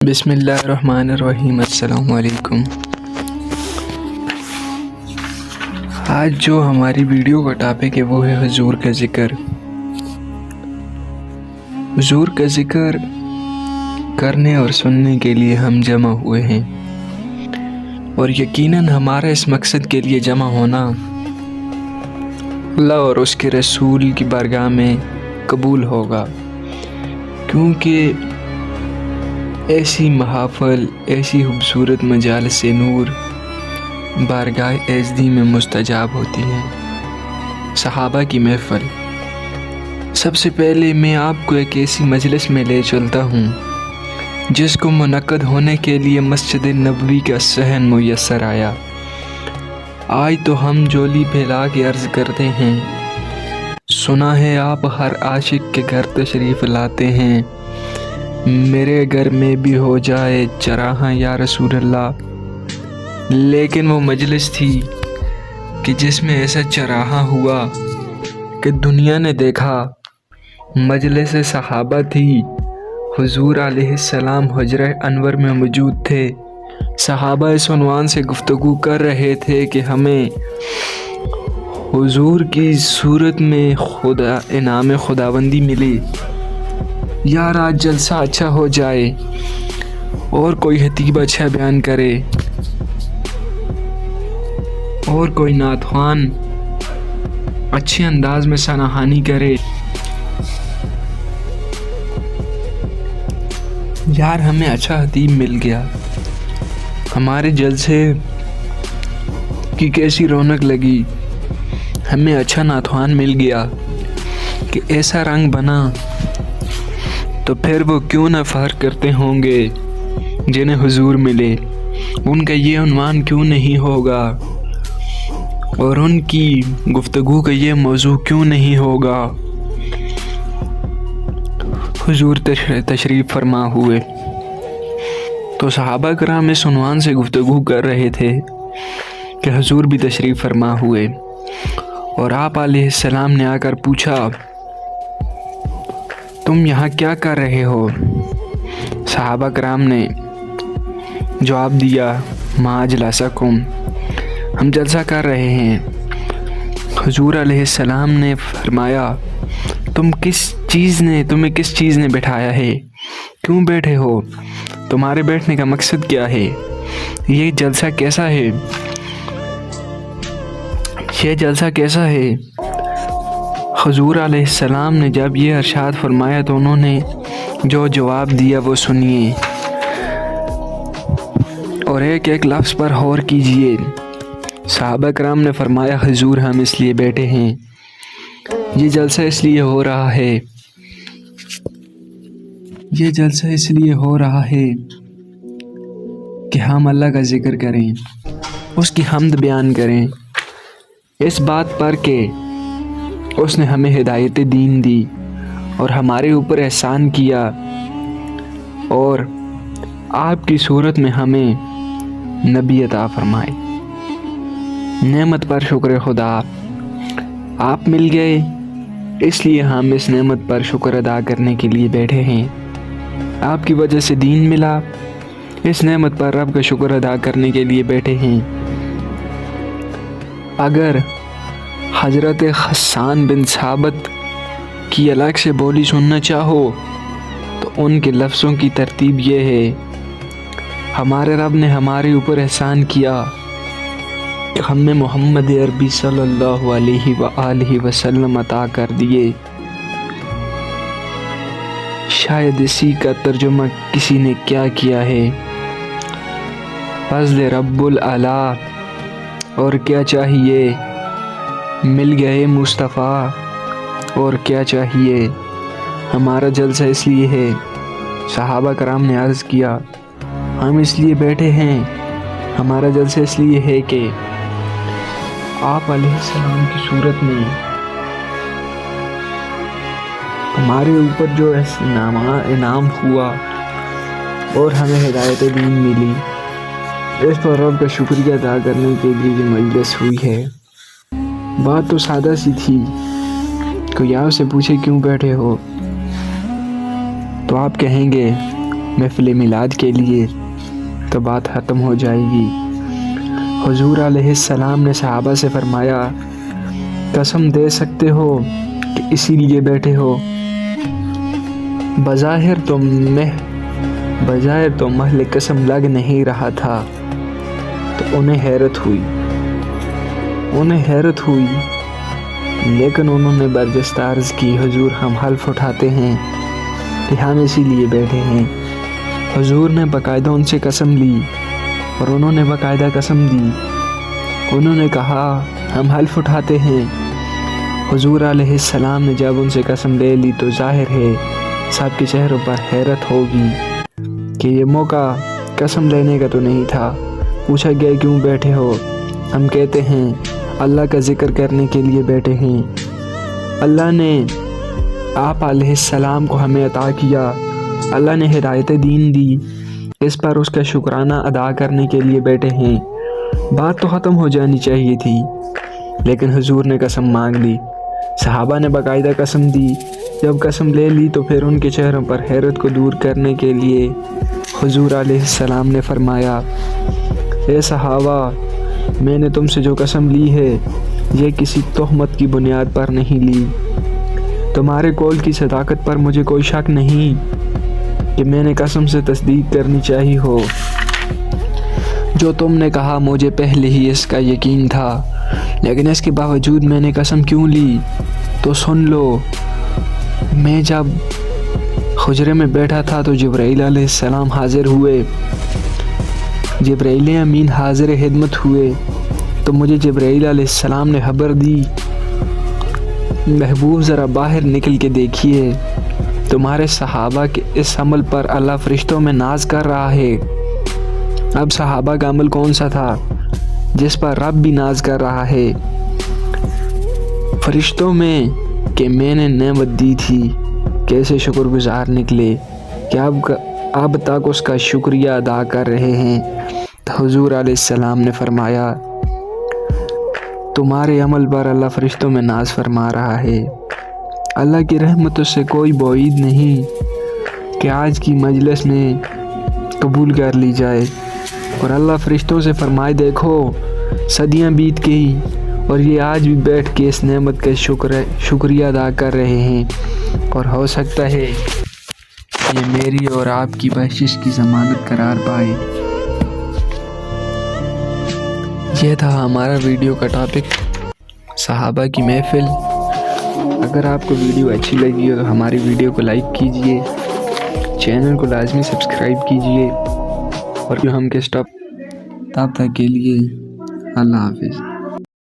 بسم اللہ الرحمن الرحیم۔ السلام علیکم۔ آج جو ہماری ویڈیو کا ٹاپک ہے وہ ہے حضور کا ذکر۔ حضور کا ذکر کرنے اور سننے کے لیے ہم جمع ہوئے ہیں، اور یقیناً ہمارا اس مقصد کے لیے جمع ہونا اللہ اور اس کے رسول کی بارگاہ میں قبول ہوگا، کیونکہ ایسی محافل، ایسی خوبصورت مجالس نور بارگاہ ایزدی میں مستجاب ہوتی ہیں۔ صحابہ کی محفل۔ سب سے پہلے میں آپ کو ایک ایسی مجلس میں لے چلتا ہوں جس کو منعقد ہونے کے لیے مسجد نبوی کا صحن میسر آیا۔ آج تو ہم جولی پھیلا کے عرض کرتے ہیں، سنا ہے آپ ہر عاشق کے گھر تشریف لاتے ہیں، میرے گھر میں بھی ہو جائے چراغاں یا رسول اللہ۔ لیکن وہ مجلس تھی کہ جس میں ایسا چراغاں ہوا کہ دنیا نے دیکھا۔ مجلس صحابہ تھی، حضور علیہ السلام حجرہ انور میں موجود تھے۔ صحابہ اس عنوان سے گفتگو کر رہے تھے کہ ہمیں حضور کی صورت میں انعام خداوندی ملی، یار آج جلسہ اچھا ہو جائے اور کوئی خطیب اچھا بیان کرے اور کوئی نعت خوان اچھے انداز میں ثناہانی کرے۔ یار ہمیں اچھا خطیب مل گیا، ہمارے جلسے کی کیسی رونق لگی، ہمیں اچھا نعت خوان مل گیا کہ ایسا رنگ بنا، تو پھر وہ کیوں نہ فخر کرتے ہوں گے جنہیں حضور ملے، ان کا یہ عنوان کیوں نہیں ہوگا اور ان کی گفتگو کا یہ موضوع کیوں نہیں ہوگا۔ حضور تشریف فرما ہوئے تو صحابہ کرام اس عنوان سے گفتگو کر رہے تھے کہ حضور بھی تشریف فرما ہوئے، اور آپ علیہ السلام نے آ کر پوچھا، تم یہاں کیا کر رہے ہو؟ صحابہ کرام نے جواب دیا، ما اجلسکم، ہم جلسہ کر رہے ہیں۔ حضور علیہ السلام نے فرمایا، تمہیں کس چیز نے بٹھایا ہے؟ کیوں بیٹھے ہو؟ تمہارے بیٹھنے کا مقصد کیا ہے؟ یہ جلسہ کیسا ہے؟ حضور علیہ السلام نے جب یہ ارشاد فرمایا تو انہوں نے جو جواب دیا وہ سنیے اور ایک ایک لفظ پر غور کیجئے۔ صحابہ کرام نے فرمایا، حضور ہم اس لیے بیٹھے ہیں، یہ جلسہ اس لیے ہو رہا ہے کہ ہم اللہ کا ذکر کریں، اس کی حمد بیان کریں، اس بات پر کہ اس نے ہمیں ہدایت دین دی اور ہمارے اوپر احسان کیا، اور آپ کی صورت میں ہمیں نبی عطا فرمائے۔ نعمت پر شکر خدا، آپ مل گئے، اس لیے ہم اس نعمت پر شکر ادا کرنے کے لیے بیٹھے ہیں۔ آپ کی وجہ سے دین ملا، اس نعمت پر رب کا شکر ادا کرنے کے لیے بیٹھے ہیں۔ اگر حضرت حسان بن ثابت کی الگ سے بولی سننا چاہو تو ان کے لفظوں کی ترتیب یہ ہے، ہمارے رب نے ہمارے اوپر احسان کیا کہ ہمیں محمد عربی صلی اللہ علیہ وآلہ وسلم عطا کر دیے۔ شاید اسی کا ترجمہ کسی نے کیا ہے، فضل رب العلا، اور کیا چاہیے، مل گئے مصطفیٰ، اور کیا چاہیے۔ ہمارا جلسہ اس لیے ہے، صحابہ کرام نے عرض کیا، ہم اس لیے بیٹھے ہیں، ہمارا جلسہ اس لیے ہے کہ آپ علیہ السلام کی صورت میں ہمارے اوپر جو انعام ہوا اور ہمیں ہدایت دین ملی، اس پر رب کا شکریہ ادا کرنے کے لیے یہ مجلس ہوئی ہے۔ بات تو سادہ سی تھی، کوئی آپ سے پوچھے کیوں بیٹھے ہو تو آپ کہیں گے محفل میلاد کے لیے تو بات ختم ہو جائے گی۔ حضور علیہ السلام نے صحابہ سے فرمایا، قسم دے سکتے ہو کہ اسی لیے بیٹھے ہو؟ بظاہر تو محل قسم لگ نہیں رہا تھا۔ تو انہیں حیرت ہوئی، لیکن انہوں نے برجستہ عرض کی، حضور ہم حلف اٹھاتے ہیں کہ ہم اسی لیے بیٹھے ہیں۔ حضور نے باقاعدہ ان سے قسم لی اور انہوں نے باقاعدہ قسم دی۔ انہوں نے کہا ہم حلف اٹھاتے ہیں۔ حضور علیہ السلام نے جب ان سے قسم لے لی تو ظاہر ہے سب کے چہروں پر حیرت ہوگی کہ یہ موقع قسم لینے کا تو نہیں تھا۔ پوچھا گیا کیوں بیٹھے ہو؟ ہم کہتے ہیں اللہ کا ذکر کرنے کے لیے بیٹھے ہیں۔ اللہ نے آپ علیہ السلام کو ہمیں عطا کیا، اللہ نے ہدایت دین دی، اس پر اس کا شکرانہ ادا کرنے کے لیے بیٹھے ہیں۔ بات تو ختم ہو جانی چاہیے تھی، لیکن حضور نے قسم مانگ لی۔ صحابہ نے باقاعدہ قسم دی۔ جب قسم لے لی تو پھر ان کے چہروں پر حیرت کو دور کرنے کے لیے حضور علیہ السلام نے فرمایا، اے صحابہ، میں نے تم سے جو قسم لی ہے یہ کسی تہمت کی بنیاد پر نہیں لی۔ تمہارے قول کی صداقت پر مجھے کوئی شک نہیں کہ میں نے قسم سے تصدیق کرنی چاہیے ہو۔ جو تم نے کہا مجھے پہلے ہی اس کا یقین تھا، لیکن اس کے باوجود میں نے قسم کیوں لی تو سن لو۔ میں جب حجرے میں بیٹھا تھا تو جبرائیل علیہ السلام حاضر ہوئے، جبرائیل امین حاضر خدمت ہوئے تو مجھے جبرائیل علیہ السلام نے خبر دی، محبوب ذرا باہر نکل کے دیکھیے، تمہارے صحابہ کے اس عمل پر اللہ فرشتوں میں ناز کر رہا ہے۔ اب صحابہ کا عمل کون سا تھا جس پر رب بھی ناز کر رہا ہے؟ فرشتوں میں کہ میں نے نعمت دی تھی، کیسے شکر گزار نکلے کہ اب تک اس کا شکریہ ادا کر رہے ہیں۔ تو حضور علیہ السلام نے فرمایا، تمہارے عمل پر اللہ فرشتوں میں ناز فرما رہا ہے۔ اللہ کی رحمت سے کوئی بعید نہیں کہ آج کی مجلس نے قبول کر لی جائے، اور اللہ فرشتوں سے فرمائے دیکھو صدیاں بیت گئی اور یہ آج بھی بیٹھ کے اس نعمت کا شکریہ ادا کر رہے ہیں، اور ہو سکتا ہے یہ میری اور آپ کی بخشش کی ضمانت قرار پائے۔ یہ تھا ہمارا ویڈیو کا ٹاپک، صحابہ کی محفل۔ اگر آپ کو ویڈیو اچھی لگی ہو تو ہماری ویڈیو کو لائک کیجئے، چینل کو لازمی سبسکرائب کیجئے، اور جو ہم کے سٹاپ تب تک کے لیے اللہ حافظ۔